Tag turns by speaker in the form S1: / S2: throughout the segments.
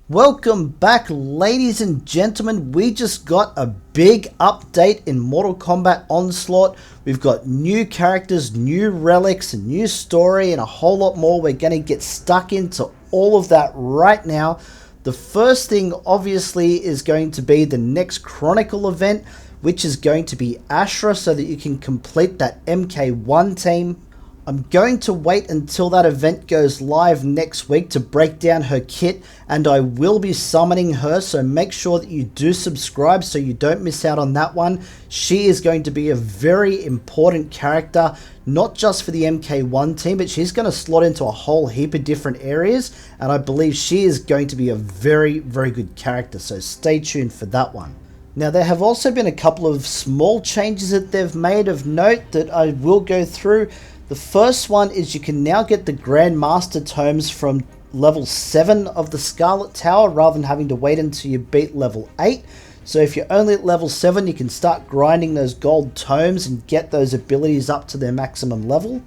S1: Welcome back, ladies and gentlemen. We just got a big update in Mortal Kombat Onslaught. We've got new characters, new relics, a new story, and a whole lot more. We're going to get stuck into all of that right now. The first thing, obviously, is going to be the next Chronicle event, which is going to be Ashra, so that you can complete that MK1 team. I'm going to wait until that event goes live next week to break down her kit, and I will be summoning her, so make sure that you do subscribe so you don't miss out on that one. She is going to be a very important character, not just for the MK1 team, but she's going to slot into a whole heap of different areas, and I believe she is going to be a very, very good character, so stay tuned for that one. Now, there have also been a couple of small changes that they've made of note that I will go through. The first one is you can now get the Grandmaster tomes from level 7 of the Scarlet Tower rather than having to wait until you beat level 8. So if you're only at level 7, you can start grinding those gold tomes and get those abilities up to their maximum level.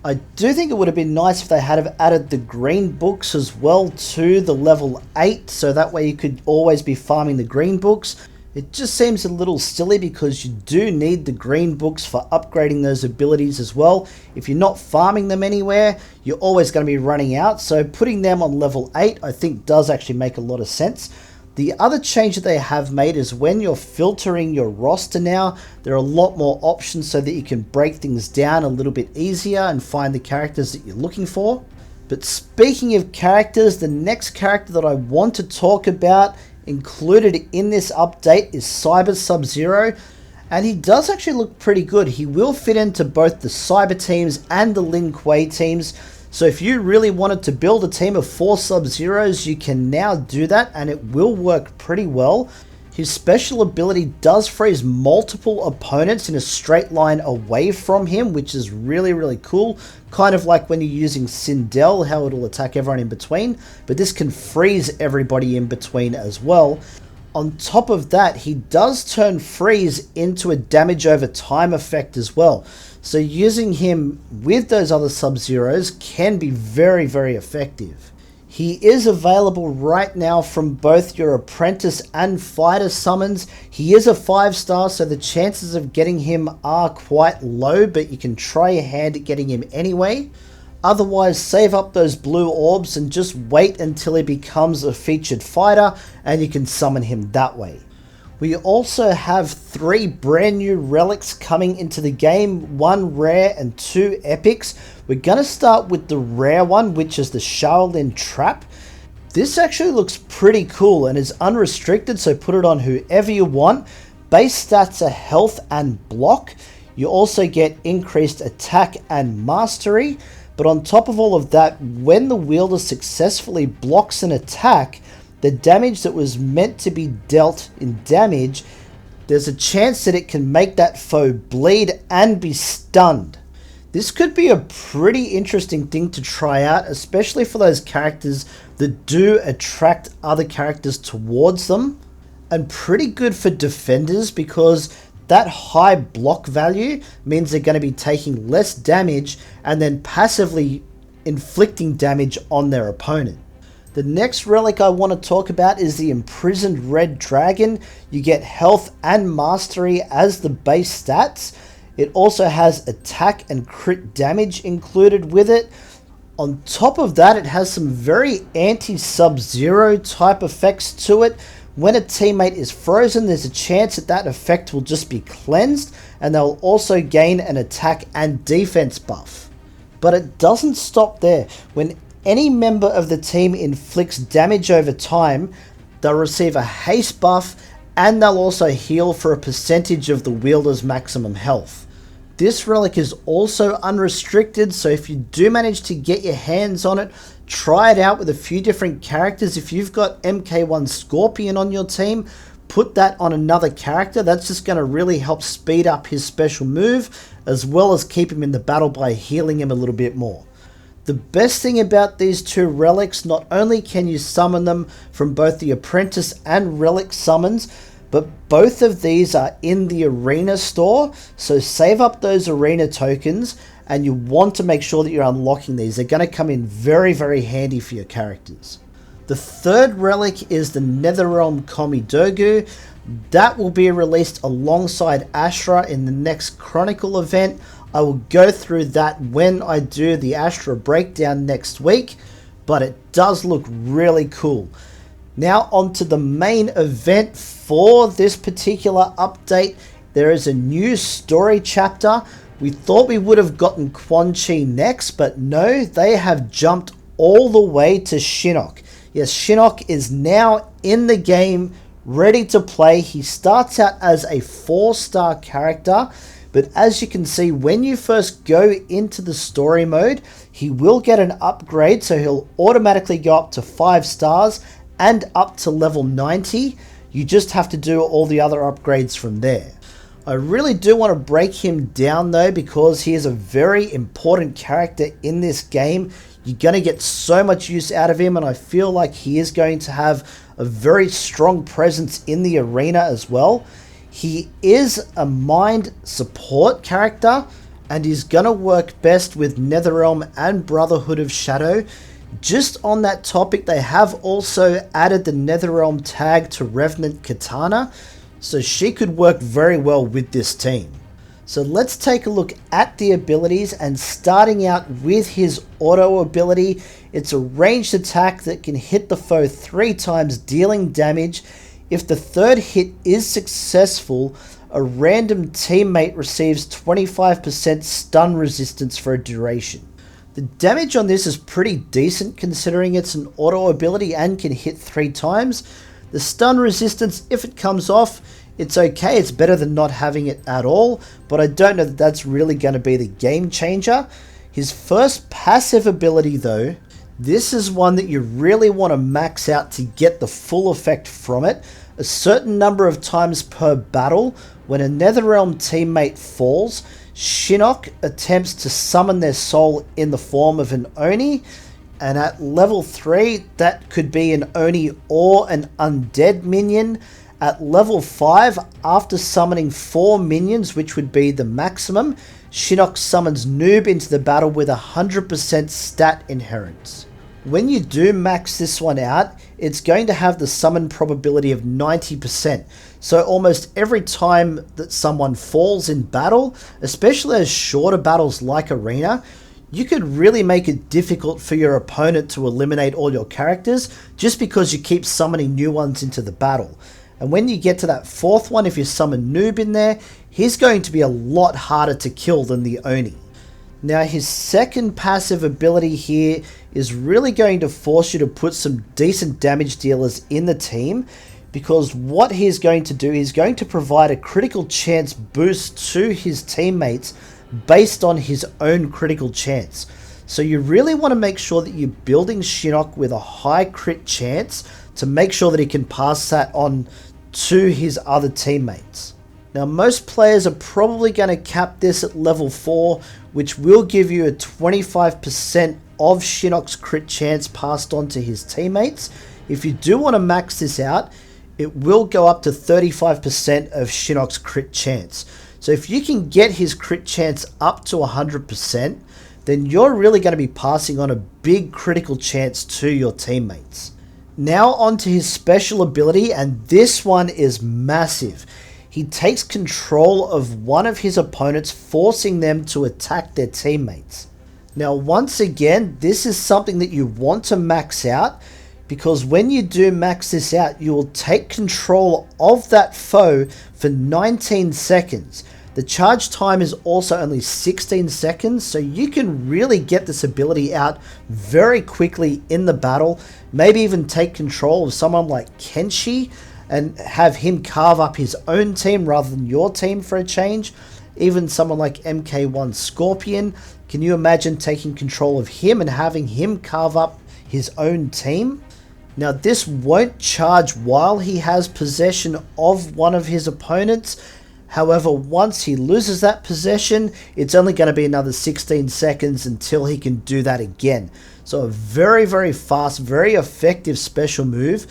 S1: I do think it would have been nice if they had have added the green books as well to the level 8, so that way you could always be farming the green books. It just seems a little silly because you do need the green books for upgrading those abilities as well. If you're not farming them anywhere, you're always going to be running out. So putting them on level 8 I think does actually make a lot of sense. The other change that they have made is when you're filtering your roster now, there are a lot more options so that you can break things down a little bit easier and find the characters that you're looking for. But speaking of characters, the next character that I want to talk about included in this update is Subzero, and he does actually look pretty good. He will fit into both the Cyber teams and the Lin Kuei teams, so if you really wanted to build a team of 4 Sub-Zeros, you can now do that, and it will work pretty well. His special ability does freeze multiple opponents in a straight line away from him, which is really, really cool. Kind of like when you're using Sindel, how it'll attack everyone in between. But this can freeze everybody in between as well. On top of that, he does turn freeze into a damage over time effect as well. So using him with those other Sub-Zeros can be very, very effective. He is available right now from both your Apprentice and Fighter summons. He is a 5-star, so the chances of getting him are quite low, but you can try your hand at getting him anyway. Otherwise, save up those blue orbs and just wait until he becomes a featured fighter, and you can summon him that way. We also have 3 brand new relics coming into the game, 1 rare and 2 epics. We're going to start with the rare one, which is the Shaolin Trap. This actually looks pretty cool and is unrestricted, so put it on whoever you want. Base stats are health and block. You also get increased attack and mastery. But on top of all of that, when the wielder successfully blocks an attack, the damage that was meant to be dealt in damage, there's a chance that it can make that foe bleed and be stunned. This could be a pretty interesting thing to try out, especially for those characters that do attract other characters towards them. And pretty good for defenders because that high block value means they're going to be taking less damage and then passively inflicting damage on their opponent. The next relic I want to talk about is the Imprisoned Red Dragon. You get health and mastery as the base stats. It also has attack and crit damage included with it. On top of that, it has some very anti-Sub-Zero type effects to it. When a teammate is frozen, there's a chance that that effect will just be cleansed, and they'll also gain an attack and defense buff. But it doesn't stop there. When any member of the team inflicts damage over time, they'll receive a haste buff, and they'll also heal for a percentage of the wielder's maximum health. This relic is also unrestricted, so if you do manage to get your hands on it, try it out with a few different characters. If you've got MK1 Scorpion on your team, put that on another character. That's just going to really help speed up his special move, as well as keep him in the battle by healing him a little bit more. The best thing about these 2 relics, not only can you summon them from both the Apprentice and Relic summons, but both of these are in the Arena store, so save up those Arena tokens, and you want to make sure that you're unlocking these. They're going to come in very, very handy for your characters. The third relic is the Netherrealm Komidogu. That will be released alongside Ashra in the next Chronicle event. I will go through that when I do the Ashra breakdown next week, but it does look really cool. Now onto the main event for this particular update. There is a new story chapter. We thought we would have gotten Quan Chi next, but no, they have jumped all the way to Shinnok. Yes, Shinnok is now in the game, ready to play. He starts out as a 4-star character, but as you can see, when you first go into the story mode, he will get an upgrade, so he'll automatically go up to 5 stars and up to level 90. You just have to do all the other upgrades from there. I really do want to break him down though, because he is a very important character in this game. You're going to get so much use out of him, and I feel like he is going to have a very strong presence in the arena as well. He is a mind support character, and he's going to work best with Netherrealm and Brotherhood of Shadow. Just on that topic, they have also added the Netherrealm tag to Revenant Katana, so she could work very well with this team. So let's take a look at the abilities, and starting out with his auto ability, it's a ranged attack that can hit the foe 3 times, dealing damage. If the third hit is successful, a random teammate receives 25% stun resistance for a duration. The damage on this is pretty decent considering it's an auto ability and can hit 3 times. The stun resistance, if it comes off, it's okay. It's better than not having it at all, but I don't know that that's really going to be the game changer. His first passive ability though, this is one that you really want to max out to get the full effect from it. A certain number of times per battle, when a Netherrealm teammate falls, Shinnok attempts to summon their soul in the form of an Oni, and at level 3 that could be an Oni or an undead minion. At level 5, after summoning 4 minions, which would be the maximum, Shinnok summons Noob into the battle with 100% stat inherence. When you do max this one out, it's going to have the summon probability of 90%. So almost every time that someone falls in battle, especially as shorter battles like Arena, you could really make it difficult for your opponent to eliminate all your characters just because you keep summoning new ones into the battle. And when you get to that 4th one, if you summon Noob in there, he's going to be a lot harder to kill than the Oni. Now his second passive ability here is really going to force you to put some decent damage dealers in the team, because what he's going to do is going to provide a critical chance boost to his teammates based on his own critical chance. So you really want to make sure that you're building Shinnok with a high crit chance to make sure that he can pass that on to his other teammates. Now most players are probably going to cap this at level 4, which will give you a 25% of Shinnok's crit chance passed on to his teammates. If you do want to max this out, it will go up to 35% of Shinnok's crit chance. So if you can get his crit chance up to 100%, then you're really going to be passing on a big critical chance to your teammates. Now onto his special ability, and this one is massive. He takes control of one of his opponents, forcing them to attack their teammates. Now once again, this is something that you want to max out, because when you do max this out, you will take control of that foe for 19 seconds. The charge time is also only 16 seconds, so you can really get this ability out very quickly in the battle. Maybe even take control of someone like Kenshi and have him carve up his own team rather than your team for a change. Even someone like MK1 Scorpion, can you imagine taking control of him and having him carve up his own team? Now this won't charge while he has possession of one of his opponents. However, once he loses that possession, it's only going to be another 16 seconds until he can do that again. So a very, very fast, very effective special move.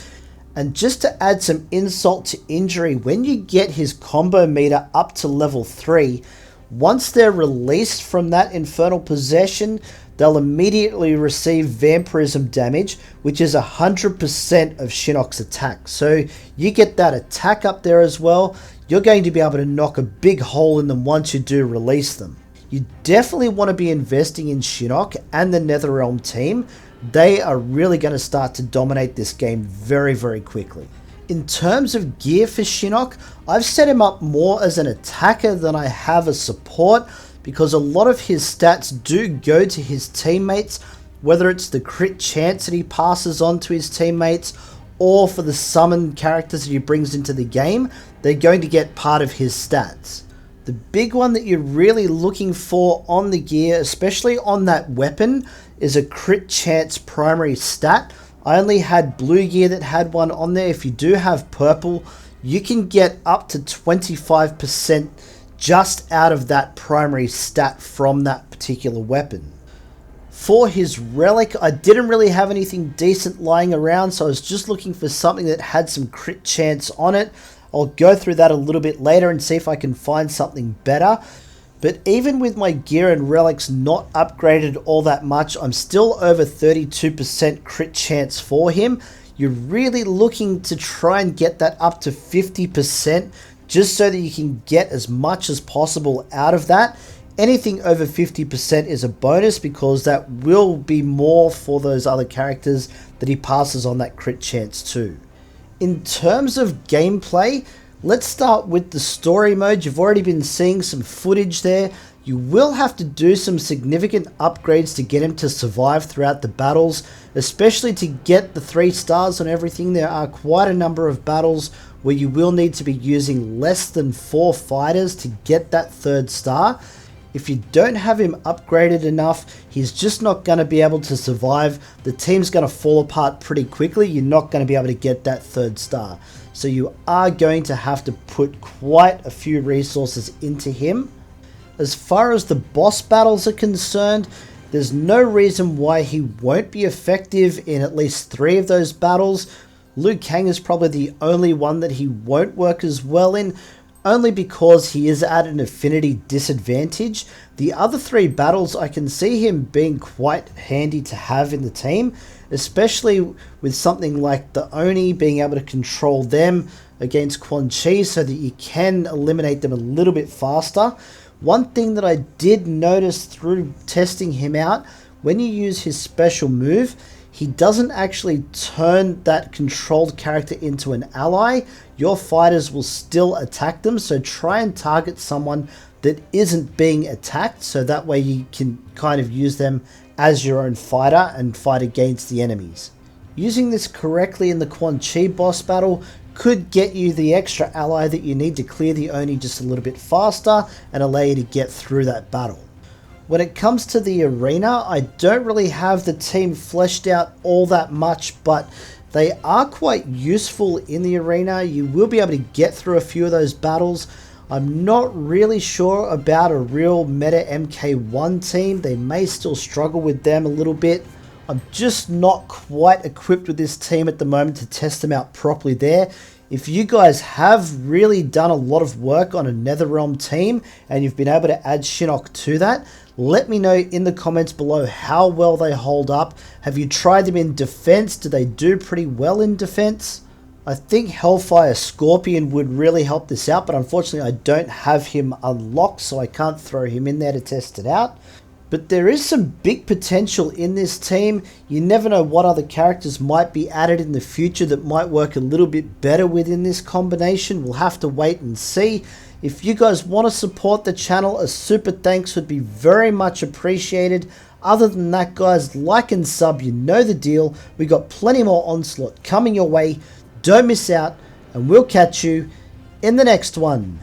S1: And just to add some insult to injury, when you get his combo meter up to level 3, once they're released from that infernal possession, they'll immediately receive vampirism damage, which is 100% of Shinnok's attack. So you get that attack up there as well. You're going to be able to knock a big hole in them once you do release them. You definitely want to be investing in Shinnok and the Netherrealm team. They are really going to start to dominate this game very, very quickly. In terms of gear for Shinnok, I've set him up more as an attacker than I have a support, because a lot of his stats do go to his teammates, whether it's the crit chance that he passes on to his teammates or for the summon characters that he brings into the game, they're going to get part of his stats. The big one that you're really looking for on the gear, especially on that weapon, is a crit chance primary stat. I only had blue gear that had one on there. If you do have purple, you can get up to 25% just out of that primary stat from that particular weapon. For his relic, I didn't really have anything decent lying around, so I was just looking for something that had some crit chance on it. I'll go through that a little bit later and see if I can find something better. But even with my gear and relics not upgraded all that much, I'm still over 32% crit chance for him. You're really looking to try and get that up to 50%, just so that you can get as much as possible out of that. Anything over 50% is a bonus, because that will be more for those other characters that he passes on that crit chance to. In terms of gameplay, let's start with the story mode. You've already been seeing some footage there. You will have to do some significant upgrades to get him to survive throughout the battles, especially to get the 3 stars on everything. There are quite a number of battles where you will need to be using less than 4 fighters to get that 3rd star. If you don't have him upgraded enough, he's just not going to be able to survive. The team's going to fall apart pretty quickly. You're not going to be able to get that 3rd star. So you are going to have to put quite a few resources into him. As far as the boss battles are concerned, there's no reason why he won't be effective in at least 3 of those battles. Liu Kang is probably the only one that he won't work as well in, only because he is at an affinity disadvantage. The other 3 battles, I can see him being quite handy to have in the team, especially with something like the Oni, being able to control them against Quan Chi so that you can eliminate them a little bit faster. One thing that I did notice through testing him out, when you use his special move, he doesn't actually turn that controlled character into an ally. Your fighters will still attack them, so try and target someone that isn't being attacked, so that way you can kind of use them as your own fighter and fight against the enemies. Using this correctly in the Quan Chi boss battle could get you the extra ally that you need to clear the Oni just a little bit faster and allow you to get through that battle. When it comes to the arena, I don't really have the team fleshed out all that much, but they are quite useful in the arena. You will be able to get through a few of those battles. I'm not really sure about a real meta MK1 team. They may still struggle with them a little bit. I'm just not quite equipped with this team at the moment to test them out properly there. If you guys have really done a lot of work on a Netherrealm team and you've been able to add Shinnok to that, let me know in the comments below how well they hold up. Have you tried them in defense? Do they do pretty well in defense? I think Hellfire Scorpion would really help this out, but unfortunately I don't have him unlocked, so I can't throw him in there to test it out. But there is some big potential in this team. You never know what other characters might be added in the future that might work a little bit better within this combination. We'll have to wait and see. If you guys want to support the channel, a super thanks would be very much appreciated. Other than that, guys, like and sub, you know the deal. We got plenty more Onslaught coming your way. Don't miss out, and we'll catch you in the next one.